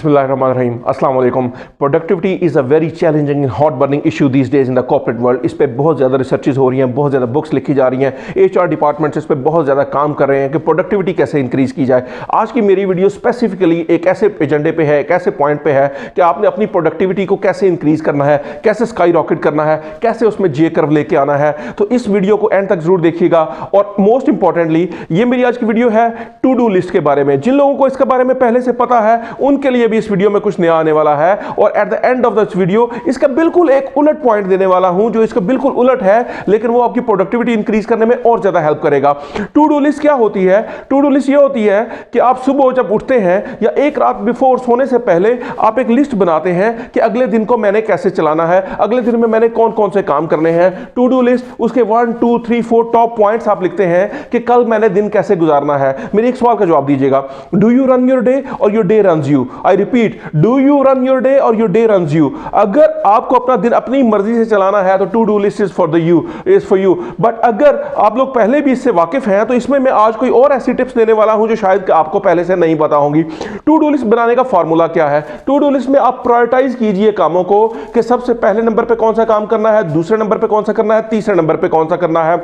बिस्मिल्लाहिर्रहमानिर्रहीम अस्सलाम वालेकुम। Productivity is a very challenging and hot burning issue these days in the corporate world. इस पे बहुत ज़्यादा रिसर्चेज हो रही हैं, बहुत ज़्यादा बुक्स लिखी जा रही हैं, HR डिपार्टमेंट्स इस पे बहुत ज़्यादा काम कर रहे हैं कि प्रोडक्टिविटी कैसे इंक्रीज़ की जाए। आज की मेरी वीडियो स्पेसिफिकली एक ऐसे एजेंडे पे है, एक ऐसे पॉइंट पे है कि आपने अपनी प्रोडक्टिविटी को कैसे इंक्रीज़ करना है, कैसे स्काई रॉकेट करना है, कैसे उसमें जे कर्व लेके आना है। तो इस वीडियो को एंड तक जरूर देखिएगा। और मोस्ट इंपॉर्टेंटली ये मेरी आज की वीडियो है टू डू लिस्ट के बारे में। जिन लोगों को इसके बारे में पहले से पता है उनके लिए भी इस वीडियो में कुछ नया आने वाला है। और at the end of this video इसका बिल्कुल एक उलट पॉइंट देने वाला हूं जो इसका बिल्कुल उलट है, लेकिन वो आपकी प्रोडक्टिविटी इंक्रीज करने में और ज्यादा हेल्प करेगा। टू डू लिस्ट क्या होती है? टू डू लिस्ट ये होती है कि आप सुबह जब उठते हैं या एक रात बिफोर सोने से पहले आप एक लिस्ट बनाते हैं कि अगले दिन को मैंने कैसे चलाना है, अगले दिन में मैंने कौन कौन से काम करने हैं। टू डू लिस्ट उसके 1 2 3 4 टॉप पॉइंट्स आप लिखते हैं कि कल मैंने दिन कैसे गुजारना है। मेरे एक सवाल का जवाब दीजिएगा, do you run your day or your day runs you? I repeat, do you run your day or your day runs you? अगर आपको अपना दिन अपनी मर्जी से चलाना है तो to do list is for you. But अगर आप लोग पहले भी इससे वाकिफ हैं तो इसमें मैं आज कोई और ऐसी टिप्स देने वाला हूं जो शायद आपको पहले से नहीं पता होंगी। टू डू लिस्ट बनाने का फॉर्मूला क्या है? टू डू लिस्ट में आप प्रायोरिटाइज कीजिए कामों को कि सबसे पहले नंबर पे कौन सा काम करना है, दूसरे नंबर पे कौन सा करना है, तीसरे नंबर पे कौन सा करना है।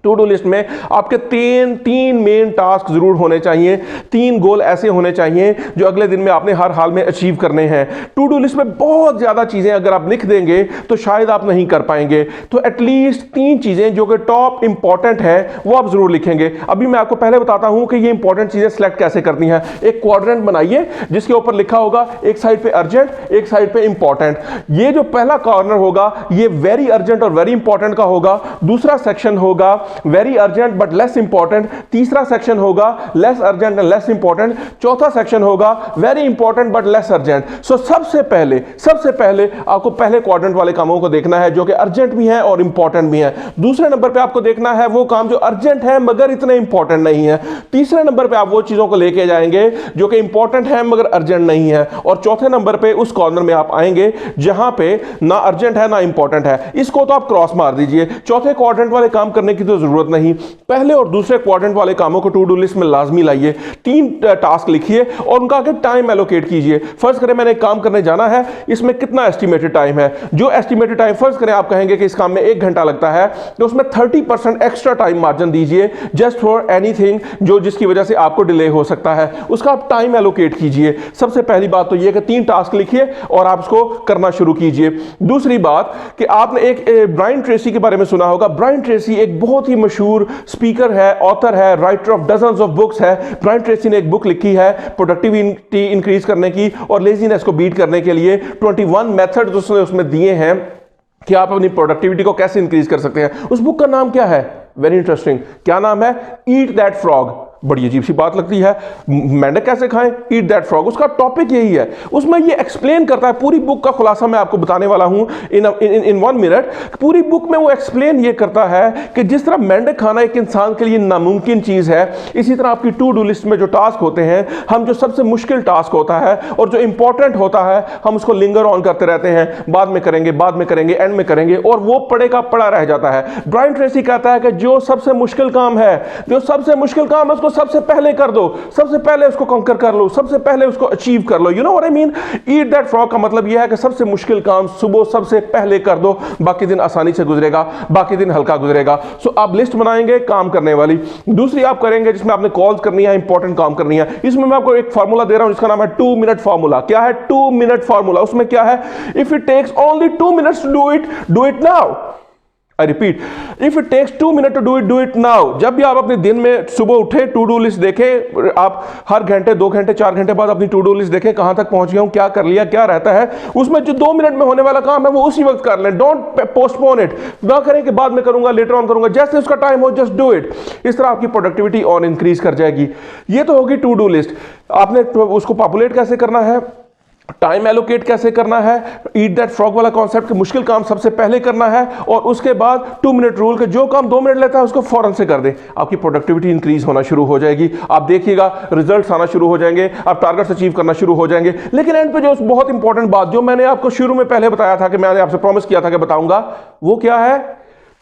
टू डू लिस्ट में आपके तीन मेन टास्क जरूर होने चाहिए, 3 गोल ऐसे होने चाहिए जो अगले दिन में आपने हर हाल में अचीव करने हैं। टू डू लिस्ट में बहुत ज्यादा चीजें अगर आप लिख देंगे तो शायद आप नहीं कर पाएंगे। तो एटलीस्ट 3 चीजें जो कि टॉप इंपॉर्टेंट है वो आप जरूर लिखेंगे। अभी मैं आपको पहले बताता हूं कि ये इंपॉर्टेंट चीजें सिलेक्ट कैसे करनी है। एक क्वाड्रेंट बनाइए जिसके ऊपर लिखा होगा एक साइड पे अर्जेंट, एक साइड पे इंपॉर्टेंट। ये जो पहला कॉर्नर होगा ये वेरी अर्जेंट और वेरी इंपॉर्टेंट का होगा। दूसरा सेक्शन होगा very urgent but less important. तीसरा सेक्शन होगा less urgent and less important. चौथा सेक्शन होगा very important but less urgent. So सबसे पहले आपको पहले क्वाड्रेंट वाले कामों को देखना है जो कि अर्जेंट भी हैं और इंपॉर्टेंट भी हैं। दूसरे नंबर पे आपको देखना है वो काम जो अर्जेंट है मगर इतने इंपॉर्टेंट नहीं है। तीसरे नंबर पे आप वो चीजों को लेके जाएंगे जो कि इंपॉर्टेंट है मगर अर्जेंट नहीं है। और चौथे नंबर पे उस कॉर्नर में आप आएंगे जहां पे ना अर्जेंट है ना इंपॉर्टेंट है। इसको तो आप क्रॉस मार दीजिए। चौथे क्वाड्रेंट वाले काम करने की तो जरूरत नहीं। पहले और दूसरे क्वाड्रेंट वाले कामों को टू डू लिस्ट में लाजमी लाइए। 3 टास्क लिखिए और उनका आगे टाइम एलोकेट कीजिए। फर्ज करें मैंने काम करने जाना है, इसमें कितना एस्टिमेटेड टाइम है? जो एस्टिमेटेड टाइम फर्ज करें आप कहेंगे कि इस काम में 1 घंटा लगता है तो उसमें 30% एक्स्ट्रा टाइम मार्जिन दीजिए जस्ट फॉर एनीथिंग जो जिसकी वजह से आपको डिले हो सकता है, उसका आप टाइम एलोकेट कीजिए। सबसे पहली बात तो यह कि 3 टास्क लिखिए और आप उसको करना शुरू कीजिए। दूसरी बात कि आपने एक ब्रायन ट्रेसी के बारे में सुना होगा। ब्रायन ट्रेसी एक बहुत ही मशहूर स्पीकर है, ऑथर है, writer of dozens of books है। ब्रायन ट्रेसी ने एक बुक लिखी है प्रोडक्टिविटी इंक्रीज करने की और लेजीनेस को बीट करने के लिए 21 मेथड्स उसने उसमें दिए हैं कि आप अपनी प्रोडक्टिविटी को कैसे इंक्रीज कर सकते हैं। उस बुक का नाम क्या है? Very interesting. क्या नाम है? ईट दैट फ्रॉग। बड़ी अजीब सी बात लगती है, मेंढक कैसे खाएं? ईट दैट फ्रॉग। उसका टॉपिक यही है। उसमें ये एक्सप्लेन करता है, पूरी बुक का खुलासा मैं आपको बताने वाला हूं इन 1 मिनट। पूरी बुक में वो एक्सप्लेन ये करता है कि जिस तरह मेंढक खाना एक इंसान के लिए नामुमकिन चीज है, इसी तरह आपकी टू डू लिस्ट में जो टास्क होते हैं, हम जो सबसे मुश्किल टास्क होता है और जो इंपॉर्टेंट होता है हम उसको लिंगर ऑन करते रहते हैं, बाद में करेंगे, एंड में करेंगे, और वो पड़े का पड़ा रह जाता है। ब्रायन ट्रेसी कहता है कि जो सबसे मुश्किल काम है उसको सबसे पहले कर दो, सबसे पहले उसको कंकर कर लो, सबसे पहले उसको अचीव कर लो। You know what I mean? Eat that frog का मतलब यह है कि सबसे मुश्किल काम सुबह सबसे पहले कर दो, बाकी दिन आसानी से गुजरेगा, बाकी दिन हल्का गुजरेगा। सो आप लिस्ट बनाएंगे काम करने वाली। दूसरी आप करेंगे जिसमें आपने कॉल्स करनी है, इंपॉर्टेंट काम करनी है। इसमें मैं आपको एक फार्मूला दे रहा हूं जिसका नाम है 2 मिनट फार्मूला। क्या है 2 मिनट फार्मूला? उसमें क्या है? If it takes only 2 minutes to do it now. I repeat, if it takes 2 minutes to do it now। जब भी आप अपने दिन में सुबह उठे टू डू लिस्ट देखें, आप हर घंटे 2 घंटे 4 घंटे बाद अपनी टू डू लिस्ट देखें, कहां तक पहुंच गया हूं, क्या कर लिया, क्या रहता है। उसमें जो 2 मिनट में होने वाला काम है वो उसी वक्त कर लें। Don't postpone it. ना करें कि बाद में करूंगा, लेटर ऑन करूंगा। जैसे उसका टाइम हो जस्ट डू इट। इस तरह आपकी प्रोडक्टिविटी और इंक्रीज कर जाएगी। ये तो होगी टू डू लिस्ट। आपने उसको पॉपुलेट कैसे करना है, टाइम एलोकेट कैसे करना है, ईट दैट फ्रॉग वाला कॉन्सेप्ट कि मुश्किल काम सबसे पहले करना है, और उसके बाद 2 मिनट रूल के जो काम 2 मिनट लेता है उसको फौरन से कर दें। आपकी प्रोडक्टिविटी इंक्रीज होना शुरू हो जाएगी। आप देखिएगा रिजल्ट्स आना शुरू हो जाएंगे, आप टारगेट्स अचीव करना शुरू हो जाएंगे। लेकिन एंड पे जो बहुत इंपॉर्टेंट बात जो मैंने आपको शुरू में पहले बताया था कि मैंने आपसे प्रॉमिस किया था कि बताऊंगा, वो क्या है?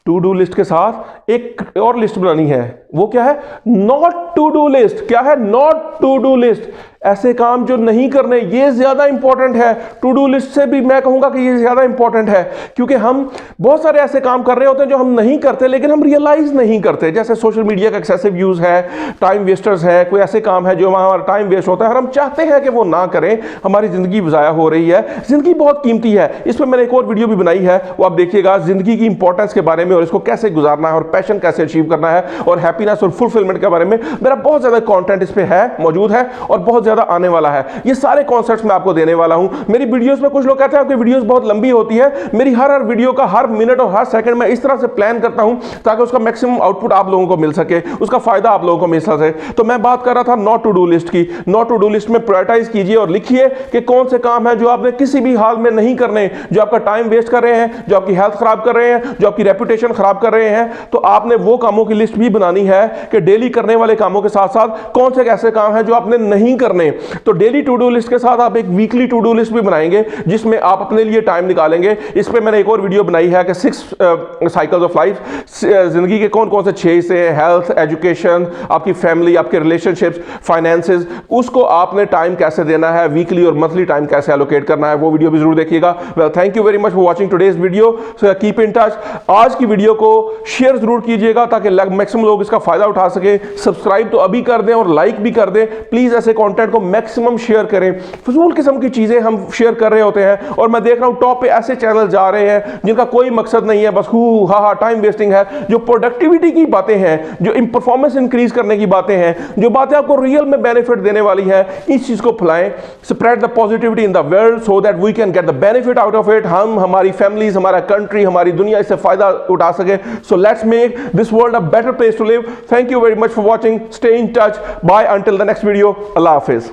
टू डू लिस्ट के साथ एक और लिस्ट बनानी है। वो क्या है? Not to do list. क्या है? Not to do list. ऐसे काम जो नहीं करने, ये ज्यादा इंपॉर्टेंट है। टू डू लिस्ट से भी मैं कहूंगा कि ये ज्यादा इंपॉर्टेंट है, क्योंकि हम बहुत सारे ऐसे काम कर रहे होते हैं जो हम नहीं करते, लेकिन हम रियलाइज नहीं करते। जैसे सोशल मीडिया का एक्सेसिव यूज है, टाइम वेस्टर्स है, कोई ऐसे काम है जो हमारा टाइम वेस्ट होता है और हम चाहते हैं कि वो ना करें, हमारी जिंदगी ज़ाया हो रही है। जिंदगी बहुत कीमती है। इस पर मैंने एक और वीडियो भी बनाई है, वो आप देखिएगा, जिंदगी की इंपॉर्टेंस के बारे में और इसको कैसे गुजारना है और पैशन कैसे अचीव करना है और हैप्पीनेस और फुलफिलमेंट के बारे में मेरा बहुत ज्यादा कंटेंट इस पे है, मौजूद है और बहुत ज्यादा आने वाला है। ये सारे कॉन्सेप्ट्स मैं आपको देने वाला हूं। मेरी वीडियोस में कुछ लोग कहते हैं आपकी वीडियोस बहुत लंबी होती है। मेरी हर वीडियो का हर मिनट और हर सेकंड मैं इस तरह से प्लान करता हूं ताकि उसका मैक्सिमम आउटपुट आप लोगों को मिल सके, उसका फायदा आप लोगों को मिल सके। तो मैं बात कर रहा था नॉट टू डू लिस्ट की। नॉट टू डू लिस्ट में प्रायोरिटाइज कीजिए और लिखिए कि कौन से काम है जो आपने किसी भी हाल में नहीं करने, जो आपका टाइम वेस्ट कर रहे हैं, जो आपकी हेल्थ खराब कर रहे हैं, जो आपकी रेपुटेशन खराब कर रहे हैं। तो आपने वो कामों की लिस्ट भी बनानी है कि डेली करने वाले कामों के साथ साथ कौन से ऐसे काम हैं जो आपने नहीं करने। तो डेली टू डू लिस्ट के साथ आप एक वीकली टू डू लिस्ट भी बनाएंगे जिसमें आप अपने लिए टाइम निकालेंगे। इस पे मैंने एक और वीडियो बनाई है कि 6 साइकिल्स ऑफ लाइफ, जिंदगी के कौन कौन से 6 हिस्से हैं, हेल्थ, एजुकेशन, आपकी फैमिली, आपके रिलेशनशिप्स, फाइनेंसेस, उसको आपने टाइम कैसे देना है, वीकली और मंथली टाइम कैसे एलोकेट करना है, वो वीडियो भी जरूर देखिएगा। Well, thank you very much for watching today's video. So keep in touch. आज की वीडियो को शेयर जरूर कीजिएगा ताकि मैक्सिमम लोग इसका फायदा उठा सके। सब्सक्राइब तो अभी कर दें और लाइक भी कर दें। प्लीज ऐसे कंटेंट को मैक्सिमम शेयर करें। फजूल किस्म की चीजें हम शेयर कर रहे होते हैं और मैं देख रहा हूं टॉप पे ऐसे चैनल जा रहे हैं जिनका कोई मकसद नहीं है, बस हा टाइम वेस्टिंग है। जो प्रोडक्टिविटी की बातें हैं, जो परफॉर्मेंस इंक्रीज करने की बातें हैं, जो बातें आपको रियल में बेनिफिट देने वाली है, इस चीज को फैलाएं। Spread the positivity in the world so that we can get the benefit out of it. हम, हमारी फैमिलीज, हमारा कंट्री, हमारी दुनिया इससे फायदा उठा सके। So let's make this world a better place to live. Thank you very much for watching. Stay in touch. Bye until the next video. अल्लाह हाफिज।